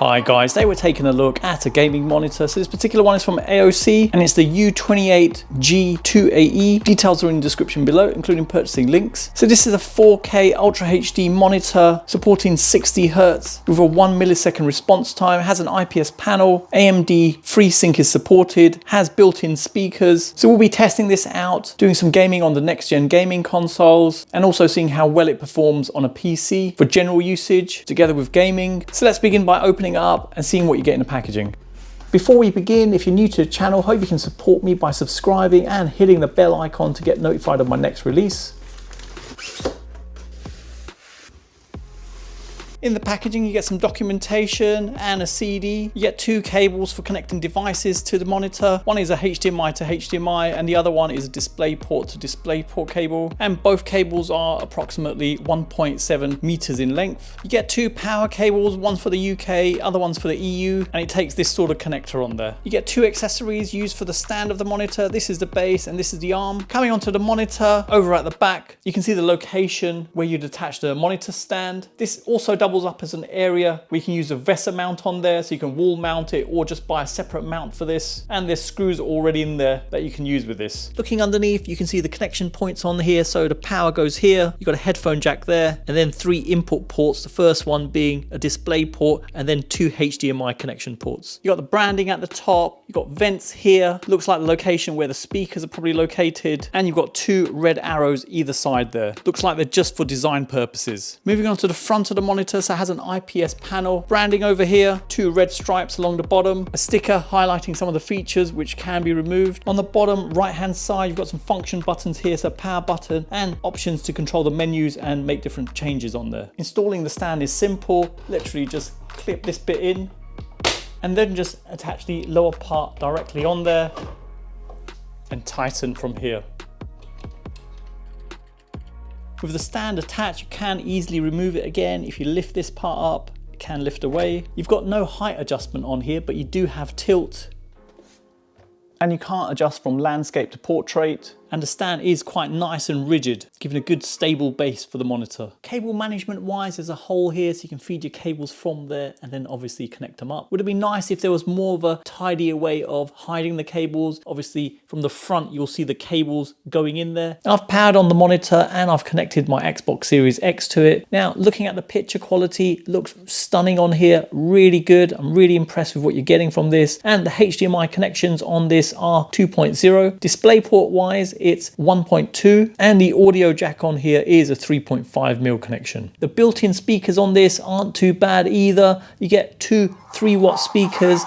Hi guys, today we're taking a look at a gaming monitor. So this particular one is from AOC and it's the U28G2AE. Details are in the description below, including purchasing links. So this is a 4K Ultra HD monitor supporting 60 Hz with a 1 millisecond response time. It has an IPS panel, AMD FreeSync is supported, has built-in speakers. So we'll be testing this out, doing some gaming on the next gen gaming consoles and also seeing how well it performs on a PC for general usage together with gaming. So let's begin by opening up and seeing what you get in the packaging. Before we begin, if you're new to the channel, hope you can support me by subscribing and hitting the bell icon to get notified of my next release. In the packaging, you get some documentation and a CD. You get two cables for connecting devices to the monitor. One is a HDMI to HDMI and the other one is a DisplayPort to DisplayPort cable. And both cables are approximately 1.7 meters in length. You get two power cables, one for the UK, other one's for the EU, and it takes this sort of connector on there. You get two accessories used for the stand of the monitor. This is the base and this is the arm. Coming onto the monitor, over at the back, you can see the location where you'd attach the monitor stand. This also doubles up as an area where you can use a VESA mount on there, so you can wall mount it or just buy a separate mount for this. And there's screws already in there that you can use with this. Looking underneath, you can see the connection points on here. So the power goes here, you've got a headphone jack there, and then three input ports. The first one being a display port and then two HDMI connection ports. You got the branding at the top, you've got vents here, looks like the location where the speakers are probably located, and you've got two red arrows either side there. Looks like they're just for design purposes. Moving on to the front of the monitor, so it has an IPS panel, branding over here, two red stripes along the bottom, a sticker highlighting some of the features which can be removed. On the bottom right hand side, you've got some function buttons here, so power button and options to control the menus and make different changes on there. Installing the stand is simple, literally just clip this bit in and then just attach the lower part directly on there and tighten from here. With the stand attached, you can easily remove it again. If you lift this part up, it can lift away. You've got no height adjustment on here, but you do have tilt. And you can't adjust from landscape to portrait. And the stand is quite nice and rigid, giving a good stable base for the monitor. Cable management wise, there's a hole here so you can feed your cables from there and then obviously connect them up. Would it be nice if there was more of a tidier way of hiding the cables? Obviously from the front, you'll see the cables going in there. I've powered on the monitor and I've connected my Xbox Series X to it. Now, looking at the picture quality, looks stunning on here, really good. I'm really impressed with what you're getting from this. And the HDMI connections on this are 2.0. DisplayPort wise, it's 1.2 and the audio jack on here is a 3.5mm connection. The built-in speakers on this aren't too bad either. You get two 3-watt speakers.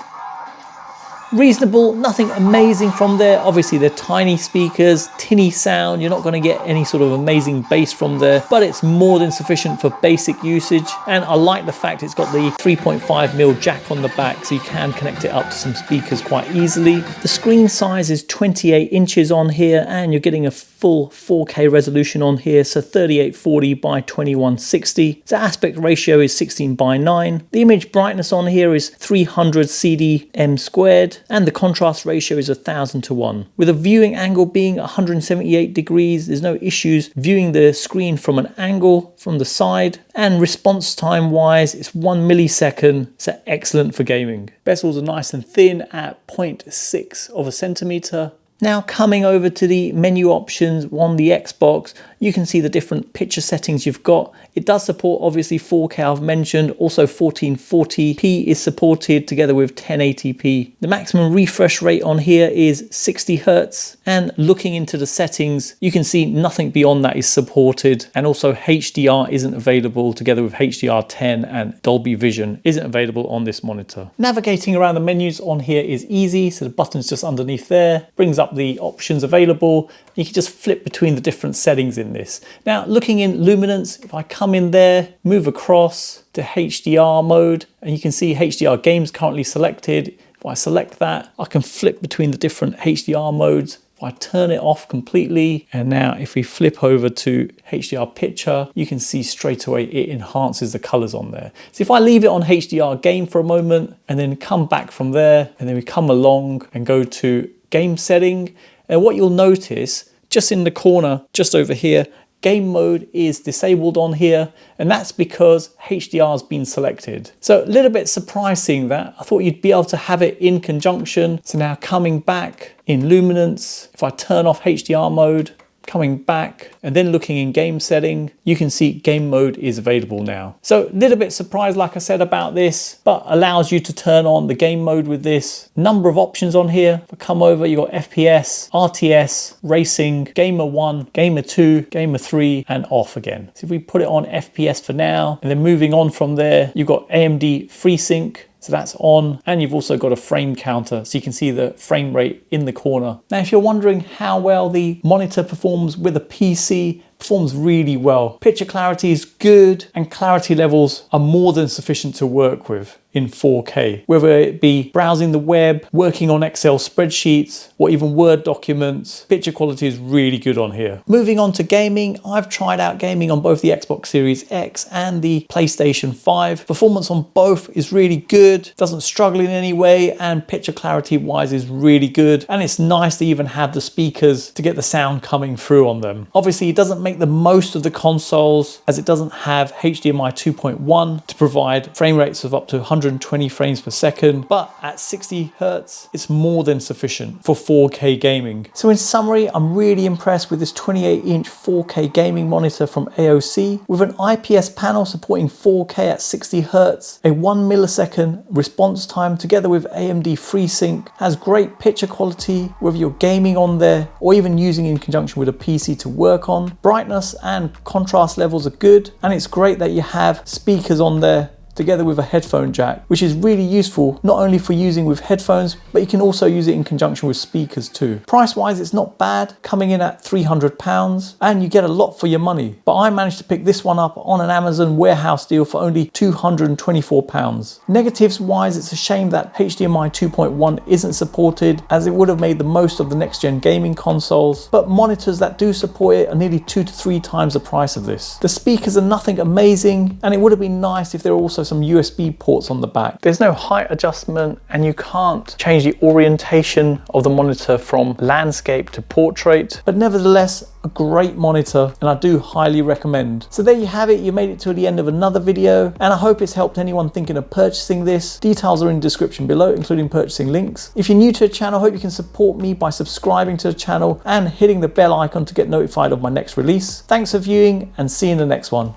Reasonable, nothing amazing from there. Obviously they're tiny speakers, tinny sound. You're not going to get any sort of amazing bass from there, but it's more than sufficient for basic usage. And I like the fact it's got the 3.5mm jack on the back, so you can connect it up to some speakers quite easily. The screen size is 28 inches on here and you're getting a full 4K resolution on here, so 3840 by 2160. The aspect ratio is 16:9. The image brightness on here is 300 CDM squared. And the contrast ratio is 1000:1. With a viewing angle being 178 degrees, there's no issues viewing the screen from an angle from the side. And response time wise, it's 1 millisecond, so excellent for gaming. Bezels are nice and thin at 0.6 of a centimeter. Now coming over to the menu options on the Xbox, you can see the different picture settings you've got. It does support obviously 4K I've mentioned, also 1440p is supported together with 1080p. The maximum refresh rate on here is 60 Hz, and looking into the settings, you can see nothing beyond that is supported, and also HDR isn't available together with HDR10 and Dolby Vision isn't available on this monitor. Navigating around the menus on here is easy, so the button's just underneath there, brings up the options available. You can just flip between the different settings in this. Now looking in luminance, if I come in there, move across to HDR mode, and you can see HDR games currently selected. If I select that, I can flip between the different HDR modes. If I turn it off completely, and now if we flip over to HDR picture, you can see straight away it enhances the colors on there. So if I leave it on HDR game for a moment and then come back from there, and then we come along and go to game setting, and what you'll notice just in the corner, just over here, game mode is disabled on here, and that's because HDR has been selected. So a little bit surprising that. I thought you'd be able to have it in conjunction. So now coming back in luminance, if I turn off HDR mode, coming back and then looking in game setting, you can see game mode is available now. So a little bit surprised, like I said, about this, but allows you to turn on the game mode with this. Number of options on here. If I come over, you got FPS, RTS, racing, gamer 1, gamer 2, gamer 3, and off again. So if we put it on FPS for now, and then moving on from there, you've got AMD FreeSync. So that's on, and you've also got a frame counter, so you can see the frame rate in the corner. Now, if you're wondering how well the monitor performs with a PC, performs really well. Picture clarity is good, and clarity levels are more than sufficient to work with in 4K. Whether it be browsing the web, working on Excel spreadsheets, or even Word documents, picture quality is really good on here. Moving on to gaming, I've tried out gaming on both the Xbox Series X and the PlayStation 5. Performance on both is really good, doesn't struggle in any way, and picture clarity wise is really good. And it's nice to even have the speakers to get the sound coming through on them. Obviously, it doesn't make the most of the consoles, as it doesn't have HDMI 2.1 to provide frame rates of up to 120 frames per second, but at 60 Hertz, it's more than sufficient for 4K gaming. So in summary, I'm really impressed with this 28-inch 4K gaming monitor from AOC with an IPS panel supporting 4K at 60 Hertz, a 1 millisecond response time together with AMD FreeSync, has great picture quality whether you're gaming on there or even using in conjunction with a PC to work on. Brightness and contrast levels are good, and it's great that you have speakers on there together with a headphone jack, which is really useful not only for using with headphones, but you can also use it in conjunction with speakers too. Price wise, it's not bad, coming in at £300, and you get a lot for your money. But I managed to pick this one up on an Amazon warehouse deal for only £224. Negatives wise, it's a shame that HDMI 2.1 isn't supported, as it would have made the most of the next gen gaming consoles, but monitors that do support it are nearly 2 to 3 times the price of this. The speakers are nothing amazing, and it would have been nice if there were also some USB ports on the back. There's no height adjustment, and you can't change the orientation of the monitor from landscape to portrait, but nevertheless, a great monitor, and I do highly recommend. So there you have it. You made it to the end of another video, and I hope it's helped anyone thinking of purchasing this. Details are in the description below, including purchasing links. If you're new to the channel, I hope you can support me by subscribing to the channel and hitting the bell icon to get notified of my next release. Thanks for viewing, and see you in the next one.